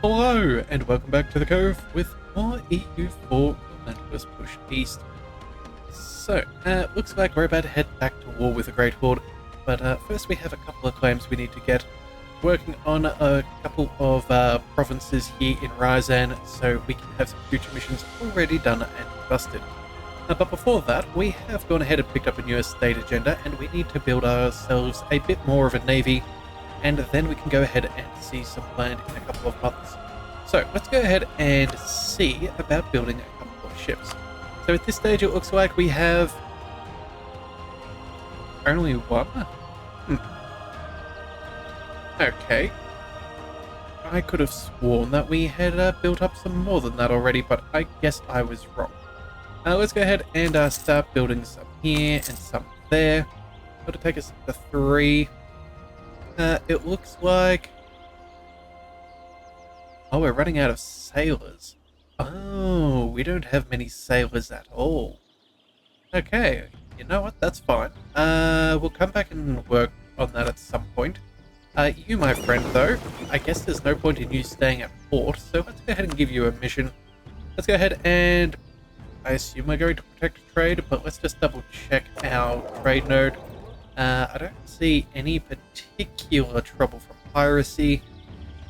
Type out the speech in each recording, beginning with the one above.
Hello, and welcome back to the Cove with more EU4 Relentless Push East. So, looks like we're about to head back to war with the Great Horde, but first we have a couple of claims we need to get. Working on a couple of provinces here in Ryzan, so we can have some future missions already done and busted. But before that, we have gone ahead and picked up a new estate agenda, and we need to build ourselves a bit more of a navy, and then we can go ahead and see some land in a couple of months. So let's go ahead and see about building a couple of ships. So at this stage it looks like we have only one. Okay. I could have sworn that we had built up some more than that already, but I guess I was wrong. Let's go ahead and start building some here and some there. It'll take us to 3. It looks like... Oh, we're running out of sailors. Oh, we don't have many sailors at all. Okay, you know what? That's fine. We'll come back and work on that at some point. You, my friend, though, I guess there's no point in you staying at port, so let's go ahead and give you a mission. Let's go ahead and... I assume we're going to protect trade, but let's just double check our trade node. I don't see any particular trouble from piracy.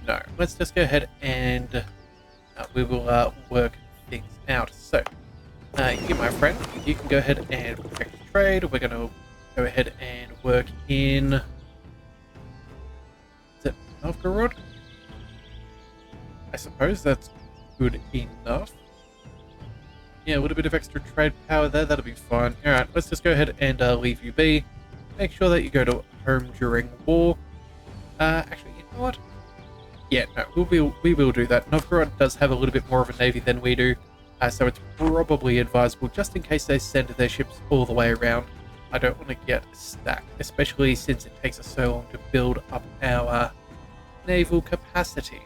No, let's just go ahead and we will work things out. So, you, my friend, you can go ahead and protect trade. We're going to go ahead and work in... Is it Novgorod? I suppose that's good enough. Yeah, a little bit of extra trade power there, that'll be fine. Alright, let's just go ahead and leave you be. Make sure that you go to home during war. Actually, you know what? Yeah, no, we will do that. Novgorod does have a little bit more of a navy than we do, so it's probably advisable, just in case they send their ships all the way around. I don't want to get stacked, especially since it takes us so long to build up our naval capacity.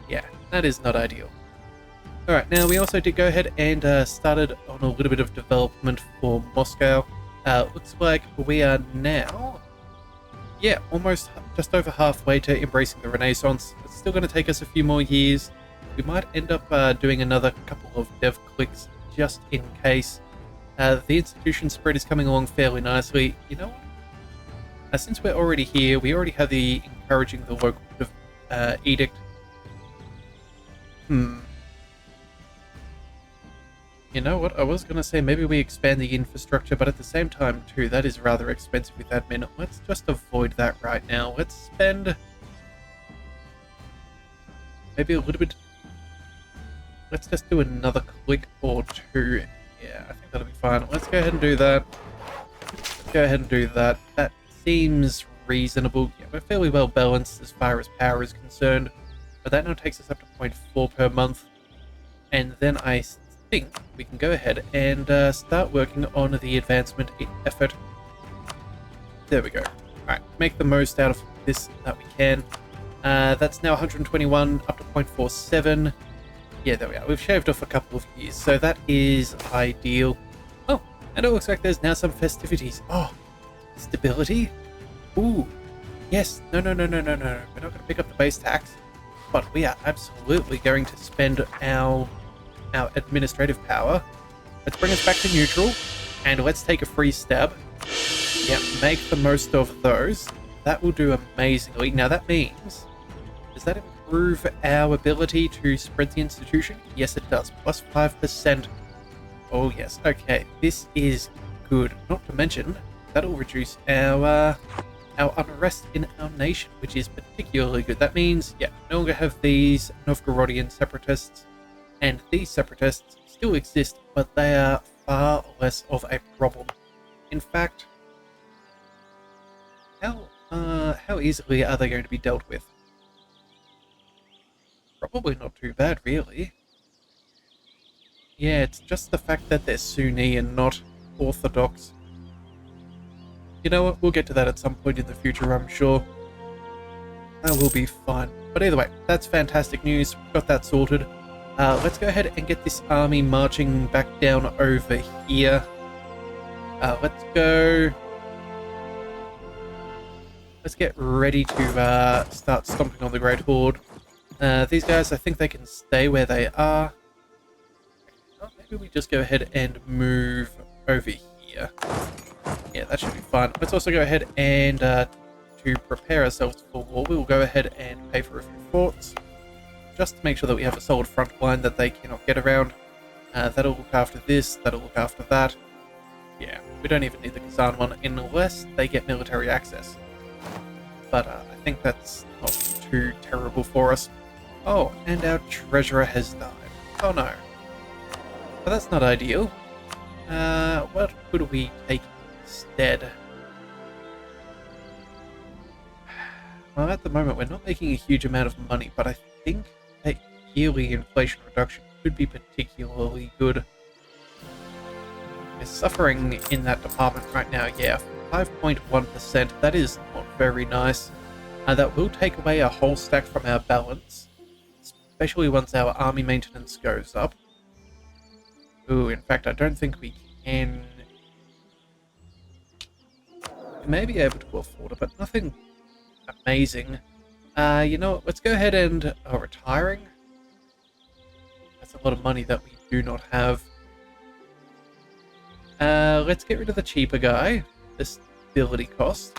Yeah, that is not ideal. Alright, now we also did go ahead and started on a little bit of development for Moscow. Looks like we are now, yeah, almost just over halfway to embracing the Renaissance. It's still going to take us a few more years. We might end up doing another couple of dev clicks just in case. The institution spread is coming along fairly nicely. You know what? Since we're already here, we already have the encouraging the local edict. You know what, I was going to say maybe we expand the infrastructure, but at the same time too, that is rather expensive with admin. Let's just avoid that right now. Let's spend maybe a little bit. Let's just do another click or two. Yeah, I think that'll be fine. Let's go ahead and do that. Let's go ahead and do that. That seems reasonable. Yeah, we're fairly well balanced as far as power is concerned, but that now takes us up to 0.4 per month. And then I think we can go ahead and start working on the advancement effort. There we go. Alright, make the most out of this that we can. That's now 121 up to 0.47. Yeah, there we are. We've shaved off a couple of years, so that is ideal. Oh, and it looks like there's now some festivities. Oh, stability? Ooh, yes. No. We're not going to pick up the base tax, but we are absolutely going to spend our administrative power. Let's bring us back to neutral, and let's take a free stab. Yeah, make the most of those. That will do amazingly. Now that means, does that improve our ability to spread the institution? Yes, it does. Plus 5%. Oh yes, okay. This is good. Not to mention, that'll reduce our unrest in our nation, which is particularly good. That means, yeah, no longer have these Novgorodian separatists. And these separatists still exist, but they are far less of a problem. In fact, how easily are they going to be dealt with? Probably not too bad, really. Yeah, it's just the fact that they're Sunni and not Orthodox. You know what? We'll get to that at some point in the future, I'm sure. That will be fine. But either way, that's fantastic news. We've got that sorted. Let's go ahead and get this army marching back down over here. Let's go. Let's get ready to start stomping on the Great Horde. These guys, I think they can stay where they are. Oh, maybe we just go ahead and move over here. Yeah, that should be fine. Let's also go ahead and, to prepare ourselves for war, we will go ahead and pay for a few forts, just to make sure that we have a solid front line that they cannot get around. That'll look after this, that'll look after that. Yeah, we don't even need the Kazan one unless they get military access. But I think that's not too terrible for us. Oh, and our treasurer has died. Oh no. But that's not ideal. What could we take instead? Well, at the moment we're not making a huge amount of money, but I think a yearly inflation reduction could be particularly good. We're suffering in that department right now, yeah, 5.1%. That is not very nice. That will take away a whole stack from our balance, especially once our army maintenance goes up. Ooh, in fact, I don't think we can. We may be able to afford it, but nothing amazing. You know what? Let's go ahead and retiring. That's a lot of money that we do not have. Let's get rid of the cheaper guy, the stability cost,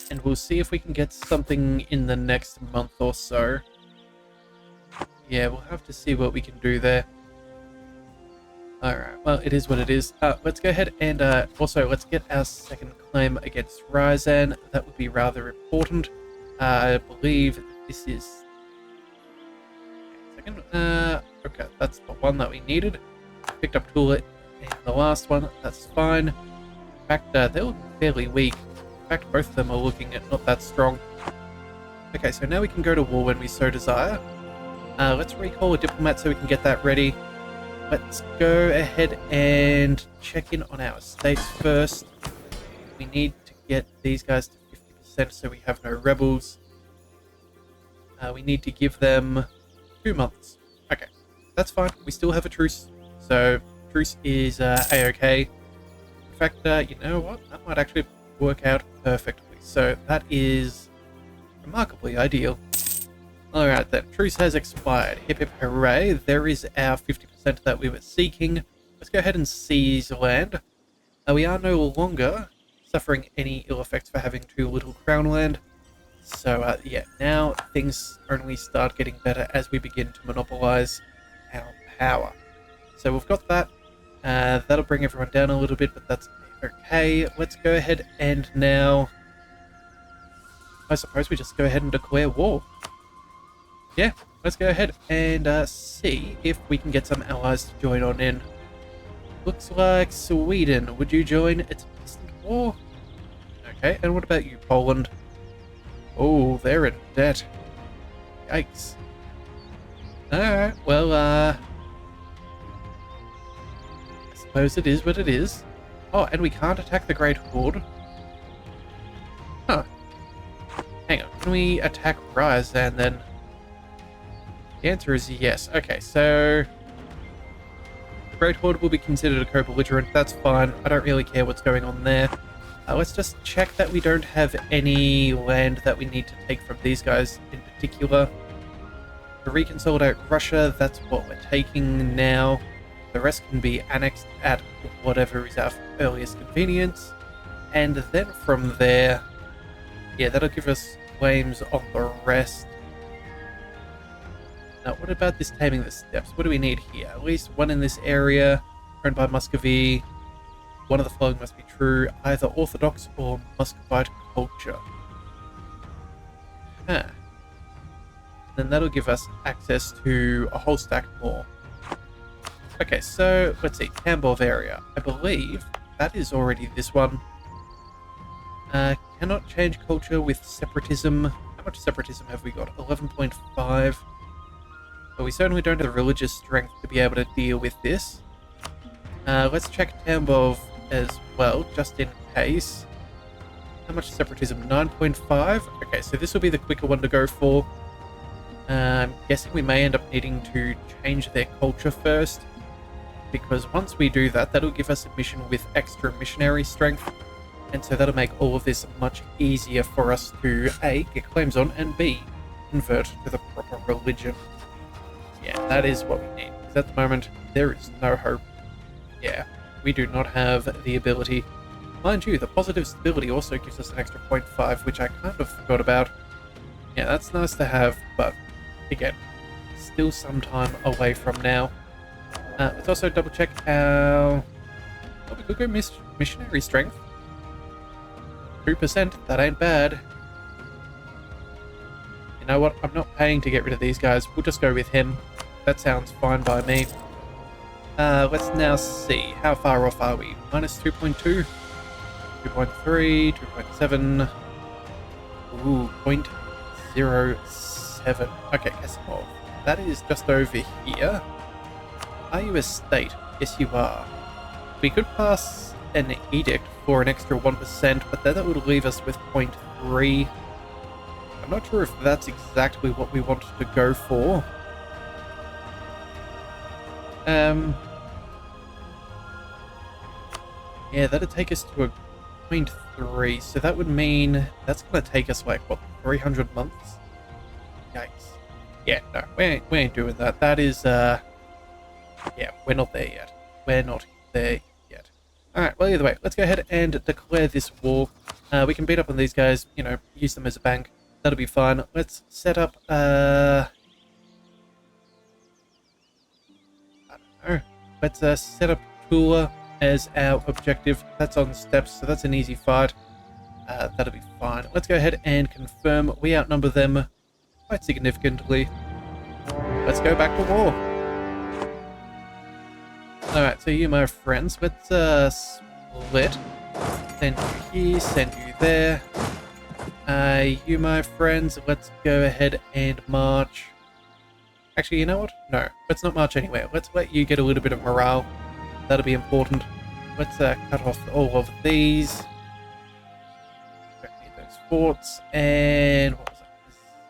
and we'll see if we can get something in the next month or so. Yeah, we'll have to see what we can do there. Alright, well, it is what it is. Let's go ahead and also let's get our second claim against Ryazan. That would be rather important. I believe this is... Second, okay, that's the one that we needed. Picked up Tula and the last one, that's fine. In fact, they're looking fairly weak. In fact, both of them are looking at not that strong. Okay, so now we can go to war when we so desire. Let's recall a diplomat so we can get that ready. Let's go ahead and check in on our estates first. We need to get these guys to 50% so we have no rebels. We need to give them 2 months. Okay, that's fine. We still have a truce. So, truce is A-okay. In fact, you know what? That might actually work out perfectly. So, that is remarkably ideal. Alright then, truce has expired. Hip hip hooray. There is our 50% that we were seeking. Let's go ahead and seize land. We are no longer suffering any ill effects for having too little crown land. So yeah, now things only start getting better as we begin to monopolize our power. So we've got that. That'll bring everyone down a little bit, but that's okay. Let's go ahead and now... I suppose we just go ahead and declare war. Yeah, let's go ahead and see if we can get some allies to join on in. Looks like Sweden. Would you join? It's a distant war. Okay, and what about you, Poland? Oh, they're in debt. Yikes. Alright, well, I suppose it is what it is. Oh, and we can't attack the Great Horde. Huh. Hang on, can we attack Ryazan then? The answer is yes. Okay, so... Great Horde will be considered a co-belligerent. That's fine. I don't really care what's going on there. Let's just check that we don't have any land that we need to take from these guys in particular. To reconsolidate Russia, that's what we're taking now. The rest can be annexed at whatever is our earliest convenience. And then from there, yeah, that'll give us claims on the rest. Now, what about this taming the steppes? What do we need here? At least one in this area, owned by Muscovy. One of the following must be true, either Orthodox or Muscovite culture. Huh. Then that'll give us access to a whole stack more. Okay, so let's see, Tambov area. I believe that is already this one. Cannot change culture with separatism. How much separatism have we got? 11.5. But we certainly don't have the religious strength to be able to deal with this. Let's check Tambov as well, just in case. How much separatism? 9.5? Okay, so this will be the quicker one to go for. I'm guessing we may end up needing to change their culture first, because once we do that, that'll give us a mission with extra missionary strength, and so that'll make all of this much easier for us to A, get claims on, and B, convert to the proper religion. Yeah, that is what we need. Because at the moment, there is no hope. Yeah, we do not have the ability. Mind you, the positive stability also gives us an extra 0.5, which I kind of forgot about. Yeah, that's nice to have, but again, still some time away from now. Let's also double check our... Oh, we could go missionary strength. 2%, that ain't bad. You know what? I'm not paying to get rid of these guys. We'll just go with him. That sounds fine by me. Let's now see. How far off are we? Minus 2.2, 2.3, 2.7. Ooh, 0.07. Okay, Casimov. That is just over here. Are you a state? Yes, you are. We could pass an edict for an extra 1%, but then that would leave us with 0.3. I'm not sure if that's exactly what we wanted to go for. Yeah, that'd take us to a 0.3, so that would mean that's going to take us, like, what, 300 months? Yikes. Yeah, no, we ain't doing that. That is, yeah, we're not there yet. We're not there yet. Alright, well, either way, let's go ahead and declare this war. We can beat up on these guys, you know, use them as a bank. That'll be fine. Let's set up, I don't know. Let's set up Tula as our objective. That's on steps, so that's an easy fight. That'll be fine. Let's go ahead and confirm we outnumber them quite significantly. Let's go back to war. Alright, so you, my friends, let's split. Send you here, send you there. You, my friends, let's go ahead and march. Actually, you know what? No, let's not march anywhere. Let's let you get a little bit of morale. That'll be important. Let's cut off all of these. Don't need those forts. And what was it?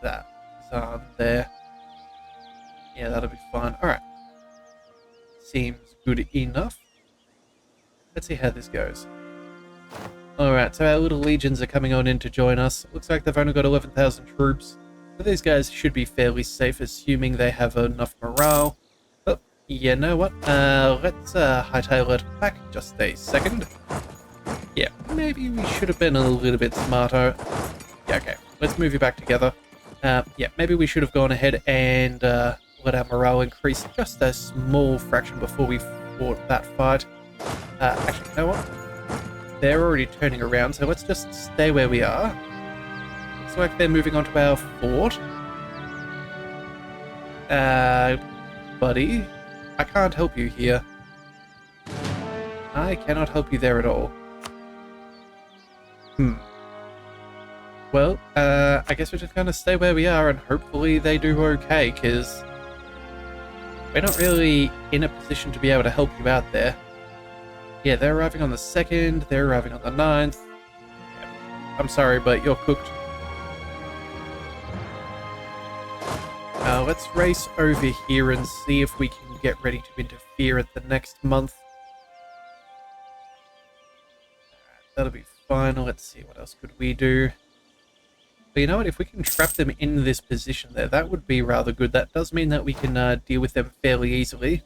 That Zan there. Yeah, that'll be fine. Alright. Seems good enough. Let's see how this goes. Alright, so our little legions are coming on in to join us. Looks like they've only got 11,000 troops. So these guys should be fairly safe, assuming they have enough morale. But, you know what? Let's hightail it back just a second. Yeah, maybe we should have been a little bit smarter. Yeah, okay. Let's move you back together. Yeah, maybe we should have gone ahead and let our morale increase just a small fraction before we fought that fight. Actually, you know what? They're already turning around, so let's just stay where we are. Looks like they're moving on to our fort. Buddy, I can't help you here. I cannot help you there at all. Well, I guess we're just gonna stay where we are and hopefully they do okay, because we're not really in a position to be able to help you out there. Yeah, they're arriving on the 2nd, they're arriving on the 9th. Yeah, I'm sorry, but you're cooked. Let's race over here and see if we can get ready to interfere at the next month. Alright, that'll be fine. Let's see, what else could we do? But you know what, if we can trap them in this position there, that would be rather good. That does mean that we can deal with them fairly easily.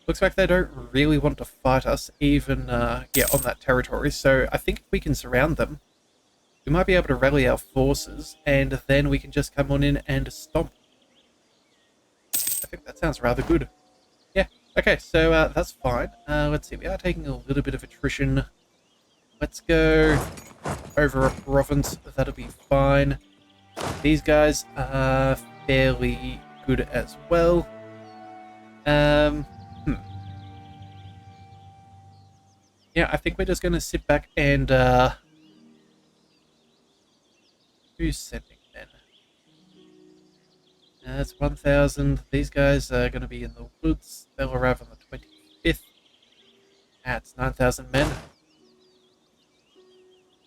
Looks like they don't really want to fight us, even, yeah, on that territory. So I think if we can surround them, we might be able to rally our forces, and then we can just come on in and stomp. I think that sounds rather good. Yeah, okay, so that's fine. Let's see, we are taking a little bit of attrition. Let's go over a province. That'll be fine. These guys are fairly good as well. Yeah, I think we're just going to sit back and, who's sending then? That's 1,000. These guys are going to be in the woods. They'll arrive on the 25th. That's 9,000 men.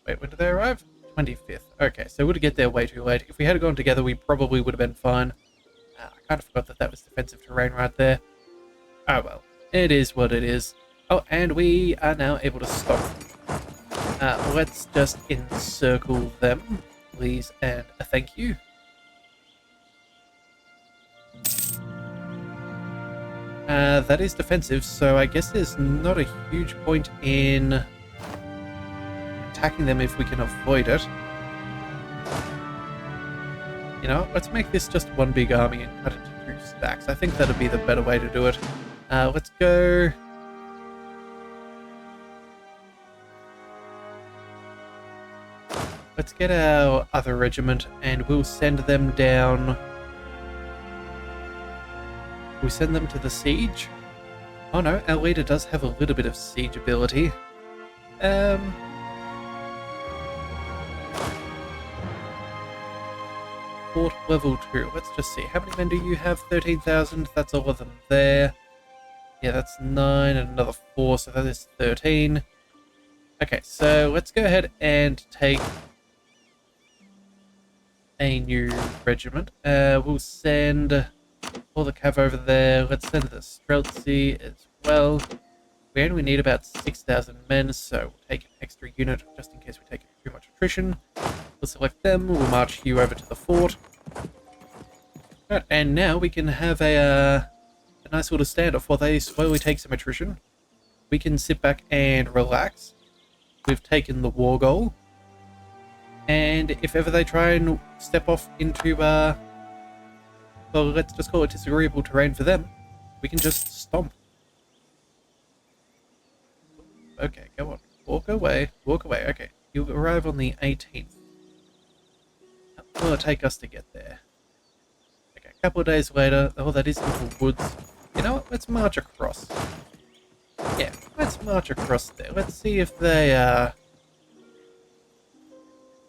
Wait, when do they arrive? 25th. Okay, so we'll get there way too late. If we had gone together, we probably would have been fine. I kind of forgot that that was defensive terrain right there. Oh well, it is what it is. Oh, and we are now able to stop. Let's just encircle them, please, and a thank you. That is defensive, so I guess there's not a huge point in attacking them if we can avoid it. You know, let's make this just one big army and cut it to 2 stacks. I think that'll be the better way to do it. Let's go... Let's get our other regiment and we'll send them down... We'll send them to the siege. Oh no, our leader does have a little bit of siege ability. Fort level 2. Let's just see. How many men do you have? 13,000. That's all of them there. Yeah, that's 9 and another 4, so that is 13. Okay, so let's go ahead and take a new regiment. We'll send all the cav over there. Let's send the Streltsy as well. We only need about 6,000 men, so we'll take an extra unit just in case we take too much attrition. We'll select them. We'll march you over to the fort. Right, and now we can have a nice little standoff while they slowly take some attrition. We can sit back and relax. We've taken the war goal. And if ever they try and step off into, well, let's just call it disagreeable terrain for them, we can just stomp. Okay, go on. Walk away. Walk away. Okay, you'll arrive on the 18th. How long will it take us to get there? Okay, a couple of days later. Oh, that is into woods. You know what? Let's march across. Yeah, let's march across there. Let's see if they,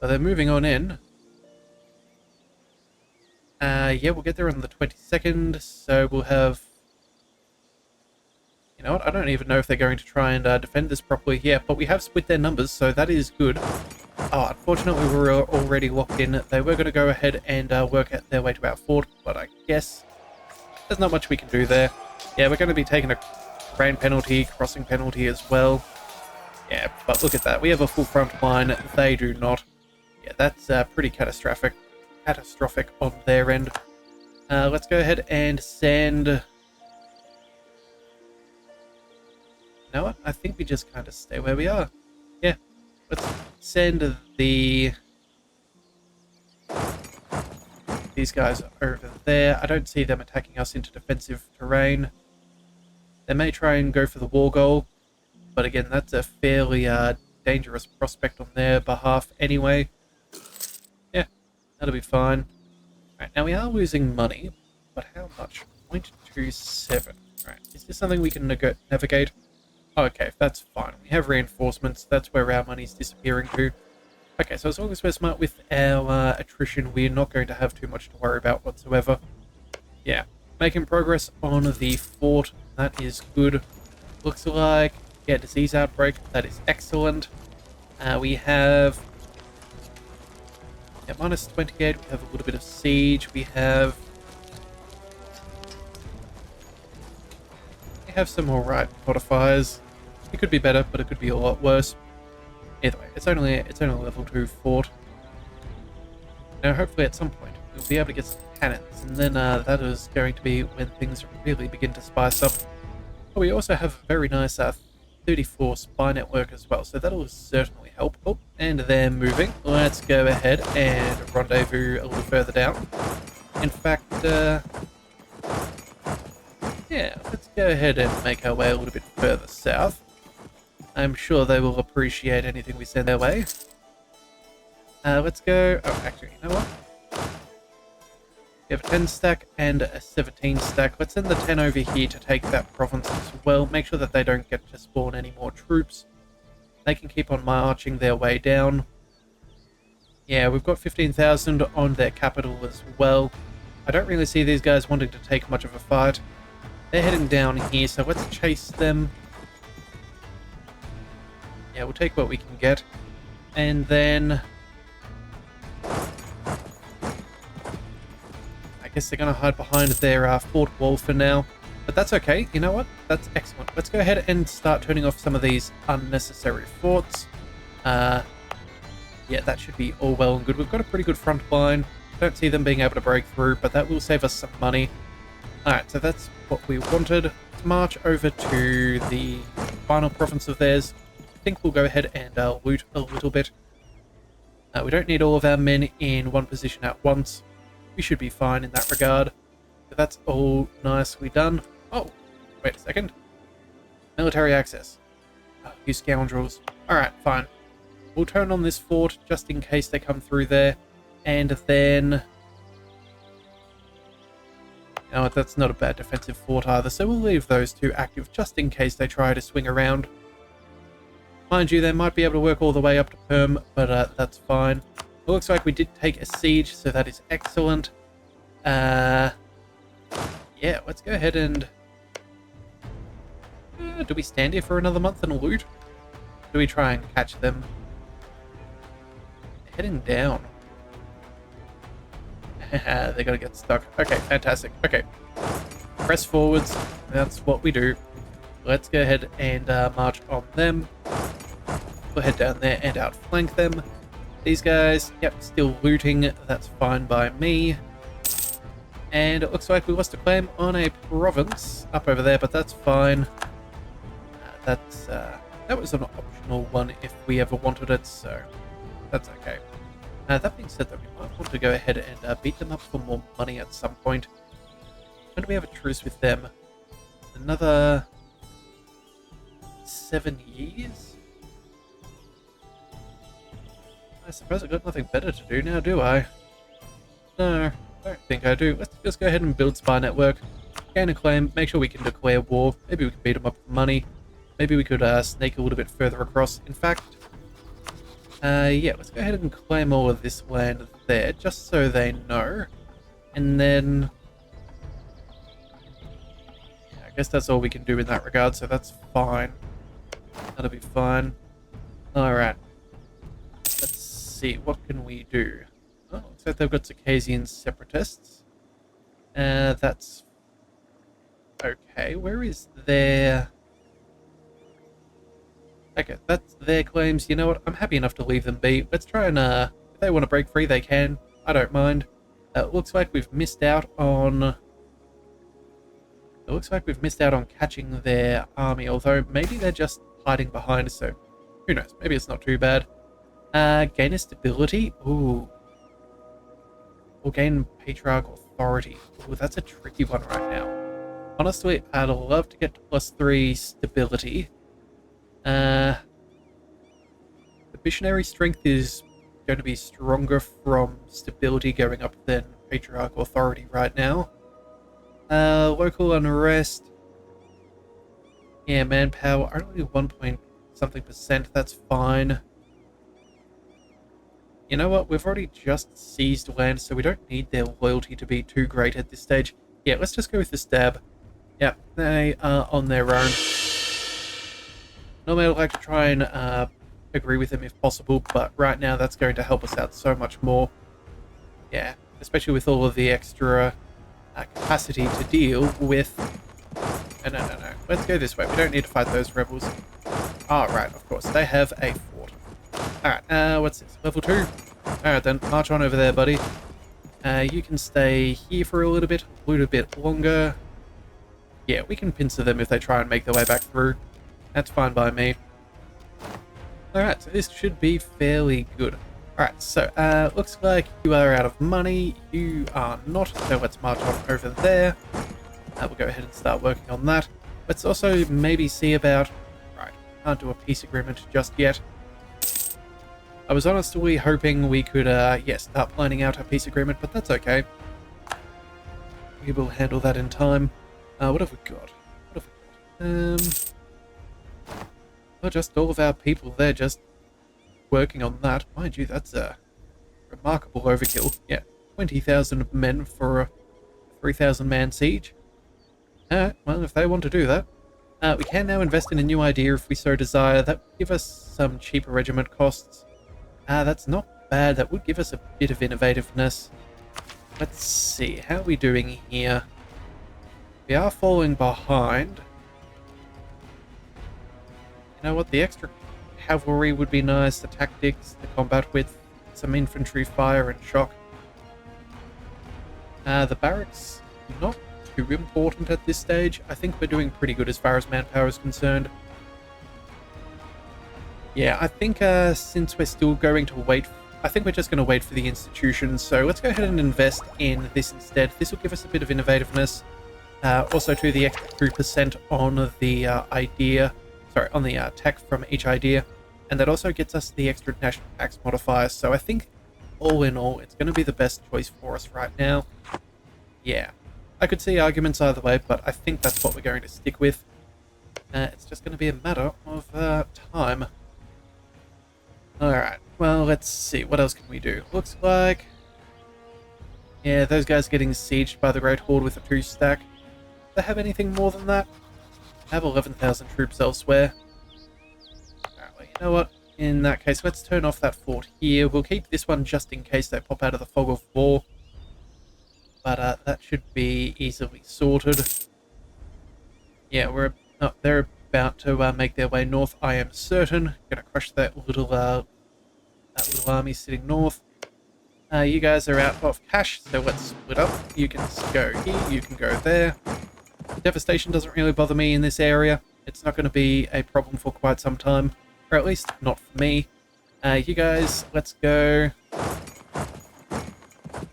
well, they're moving on in. Yeah, we'll get there on the 22nd, so we'll have... You know what, I don't even know if they're going to try and defend this properly here, but we have split their numbers, so that is good. Oh, unfortunately, we were already locked in. They were going to go ahead and work out their way to our fort, but I guess there's not much we can do there. Yeah, we're going to be taking a rain penalty, crossing penalty as well. Yeah, but look at that. We have a full front line. They do not. Yeah, that's pretty catastrophic on their end. Let's go ahead and send... You know what? I think we just kind of stay where we are. Yeah. Let's send these guys over there. I don't see them attacking us into defensive terrain. They may try and go for the war goal, but again, that's a fairly dangerous prospect on their behalf anyway. Yeah, that'll be fine. Right, now we are losing money, but how much? 0.27. Right, is this something we can navigate? Okay, that's fine. We have reinforcements. That's where our money's disappearing to. Okay, so as long as we're smart with our attrition, we're not going to have too much to worry about whatsoever. Yeah, making progress on the fort. That is good. Looks like, yeah, disease outbreak. That is excellent. We have... Yeah, minus 28. We have a little bit of siege. We have some alright modifiers. It could be better, but it could be a lot worse. Either way, it's only a level 2 fort. Now, hopefully at some point, we'll be able to get some cannons, and then that is going to be when things really begin to spice up. But we also have a very nice 34 spy network as well, so that'll certainly help. Oh, and they're moving. Let's go ahead and rendezvous a little further down. In fact, yeah, let's go ahead and make our way a little bit further south. I'm sure they will appreciate anything we send their way. Let's go... Oh, actually, you know what? We have a 10 stack and a 17 stack. Let's send the 10 over here to take that province as well. Make sure that they don't get to spawn any more troops. They can keep on marching their way down. Yeah, we've got 15,000 on their capital as well. I don't really see these guys wanting to take much of a fight. They're heading down here, so let's chase them. Yeah, we'll take what we can get. And then... I guess they're going to hide behind their fort wall for now. But that's okay. You know what? That's excellent. Let's go ahead and start turning off some of these unnecessary forts. Yeah, that should be all well and good. We've got a pretty good front line. Don't see them being able to break through, but that will save us some money. Alright, so that's what we wanted. Let's march over to the final province of theirs. I think we'll go ahead and loot a little bit. We don't need all of our men in one position at once. We should be fine in that regard. So that's all nicely done. Oh, wait a second. Military access. Oh, you scoundrels. Alright, fine. We'll turn on this fort just in case they come through there. And then... You know what, that's not a bad defensive fort either, so we'll leave those two active just in case they try to swing around. Mind you, they might be able to work all the way up to Perm, but that's fine. It looks like we did take a siege, so that is excellent. Yeah, let's go ahead and... do we stand here for another month and loot? Do we try and catch them? They're heading down. They're gonna get stuck. Okay, fantastic. Okay. Press forwards. That's what we do. Let's go ahead and march on them. We'll head down there and outflank them. These guys, yep, still looting. That's fine by me. And it looks like we lost a claim on a province up over there, but that's fine. That was an optional one if we ever wanted it, so that's okay. That being said, though, we might want to go ahead and beat them up for more money at some point. When do we have a truce with them? Another 7 years? I suppose I've got nothing better to do now, do I? No, I don't think I do. Let's just go ahead and build Spy Network, gain a claim, make sure we can declare war. Maybe we can beat them up for money. Maybe we could snake a little bit further across. In fact, yeah, let's go ahead and claim all of this land there, just so they know. And then... yeah, I guess that's all we can do in that regard, so that's fine. That'll be fine. Alright. Let's see, what can we do? Oh, looks like they've got Circassian separatists. That's... okay, where is their... okay, that's their claims. You know what? I'm happy enough to leave them be. Let's try and, if they want to break free, they can. I don't mind. It looks like we've missed out on... it looks like we've missed out on catching their army, although maybe they're just hiding behind, so who knows? Maybe it's not too bad. Gain a stability? Ooh. Or gain patriarch authority. Ooh, that's a tricky one right now. Honestly, I'd love to get to +3 stability. The missionary strength is going to be stronger from stability going up than patriarchal authority right now. Local unrest. Yeah, manpower, only 1 point something %, that's fine. You know what, we've already just seized land, so we don't need their loyalty to be too great at this stage. Yeah, let's just go with the stab. Yeah, they are on their own. Normally I'd like to try and agree with them if possible, but right now that's going to help us out so much more. Yeah, especially with all of the extra capacity to deal with... No. Let's go this way. We don't need to fight those rebels. Oh, right, of course. They have a fort. Alright, what's this? Level 2? Alright then, march on over there, buddy. You can stay here for a little bit, loot a bit longer. Yeah, we can pincer them if they try and make their way back through. That's fine by me. Alright, so this should be fairly good. Alright, so, looks like you are out of money. You are not, so let's march on over there. We'll go ahead and start working on that. Let's also maybe see about... right, can't do a peace agreement just yet. I was honestly hoping we could, yeah, start planning out a peace agreement, but that's okay. We will handle that in time. What have we got? Well, just all of our people there just working on that. Mind you, that's a remarkable overkill. Yeah, 20,000 men for a 3,000 man siege. Well, if they want to do that. We can now invest in a new idea if we so desire. That would give us some cheaper regiment costs. That's not bad. That would give us a bit of innovativeness. Let's see. How are we doing here? We are falling behind. You know what? The extra cavalry would be nice. The tactics, the combat width, some infantry fire and shock. The barracks, not too important at this stage. I think we're doing pretty good as far as manpower is concerned. Yeah, I think since we're still going to wait, I think we're just going to wait for the institutions. So let's go ahead and invest in this instead. This will give us a bit of innovativeness. Also to the extra 2% on the idea, sorry, on the tech from each idea. And that also gets us the extra national tax modifier. So I think all in all, it's going to be the best choice for us right now. Yeah, I could see arguments either way, but I think that's what we're going to stick with. It's just going to be a matter of time. Alright, well, let's see. What else can we do? Looks like... yeah, those guys getting sieged by the Great Horde with a 2-stack. Do they have anything more than that? I have 11,000 troops elsewhere. Alright, well, you know what? In that case, let's turn off that fort here. We'll keep this one just in case they pop out of the fog of war. But that should be easily sorted. Yeah, they're about to make their way north, I am certain. Gonna crush that little army sitting north. You guys are out of cash, so let's split up. You can go here, you can go there. Devastation doesn't really bother me in this area. It's not going to be a problem for quite some time, or at least not for me. You guys, let's go.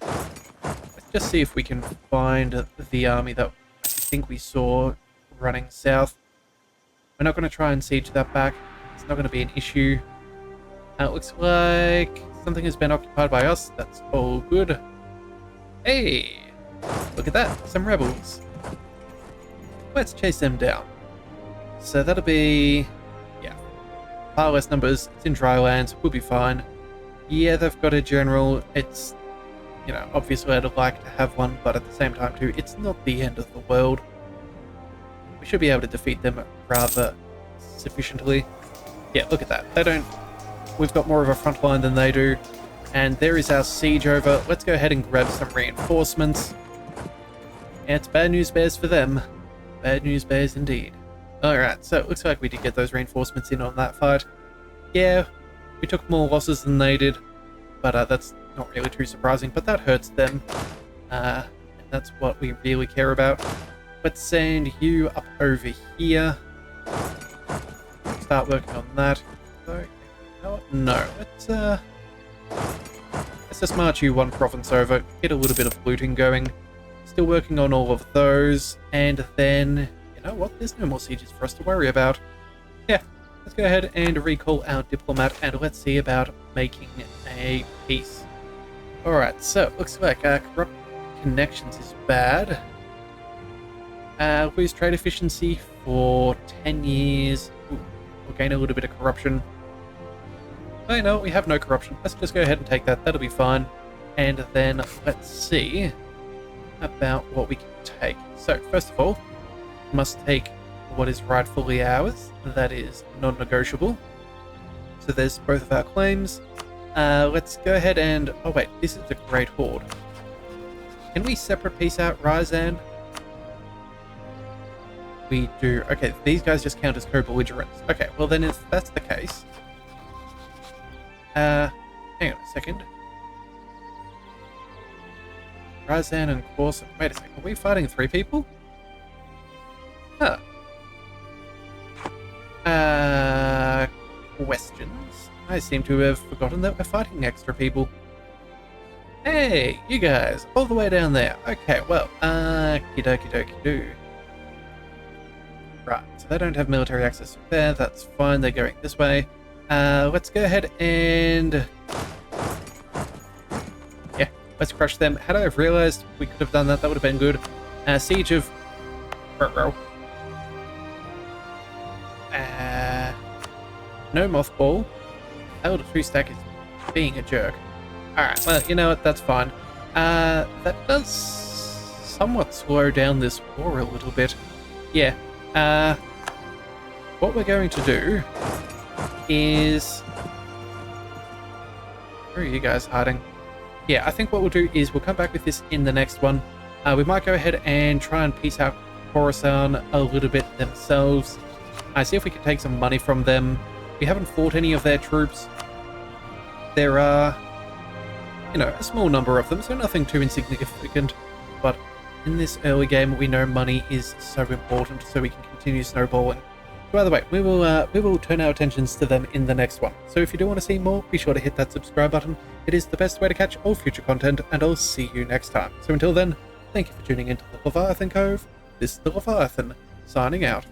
Let's just see if we can find the army that I think we saw running south. We're not going to try and siege that back. It's not going to be an issue. It looks like something has been occupied by us. That's all good. Hey! Look at that. Some rebels. Let's chase them down. So that'll be... yeah. Far less numbers. It's in dry lands. We'll be fine. Yeah, they've got a general. It's... you know, obviously I'd like to have one, but at the same time too, it's not the end of the world. We should be able to defeat them rather sufficiently. Yeah, look at that. They don't... we've got more of a front line than they do. And there is our siege over. Let's go ahead and grab some reinforcements. And it's bad news bears for them. Bad news bears indeed. Alright, so it looks like we did get those reinforcements in on that fight. Yeah, we took more losses than they did. But that's not really too surprising. But that hurts them. And that's what we really care about. Let's send you up over here. Start working on that. So, no, let's just march you one province over, get a little bit of looting going. Still working on all of those, and then, you know what, there's no more sieges for us to worry about. Yeah, let's go ahead and recall our diplomat, and let's see about making a peace. Alright, so, looks like corrupt connections is bad. Lose trade efficiency for 10 years. Ooh, we'll gain a little bit of corruption. Oh, no, we have no corruption. Let's just go ahead and take that. That'll be fine. And then let's see about what we can take. So, first of all, we must take what is rightfully ours. That is non-negotiable. So there's both of our claims. Let's go ahead and... oh, wait. This is the Great Horde. Can we separate piece out Ryzan? We do. Okay, these guys just count as co-belligerents. Okay, well then if that's the case... hang on a second. Ryzan and Corson. Wait a second, are we fighting 3 people? Huh. Questions? I seem to have forgotten that we're fighting extra people. Hey, you guys, all the way down there. Okay, well, kidoki doki doo. Right, so they don't have military access there, that's fine, they're going this way. Let's go ahead and... yeah, let's crush them. Had I have realized we could have done that, that would have been good. Siege of... no mothball. Held a 2-stack is being a jerk. Alright, well, you know what, that's fine. That does somewhat slow down this war a little bit. Yeah, what we're going to do is... where are you guys hiding? Yeah, I think what we'll do is we'll come back with this in the next one. We might go ahead and try and piece out Khorasan a little bit themselves. See if we can take some money from them. We haven't fought any of their troops. There are, you know, a small number of them, so nothing too insignificant. But in this early game, we know money is so important, so we can continue snowballing. By the way, we will turn our attentions to them in the next one. So if you do want to see more, be sure to hit that subscribe button. It is the best way to catch all future content, and I'll see you next time. So until then, thank you for tuning into the Leviathan Cove. This is the Leviathan, signing out.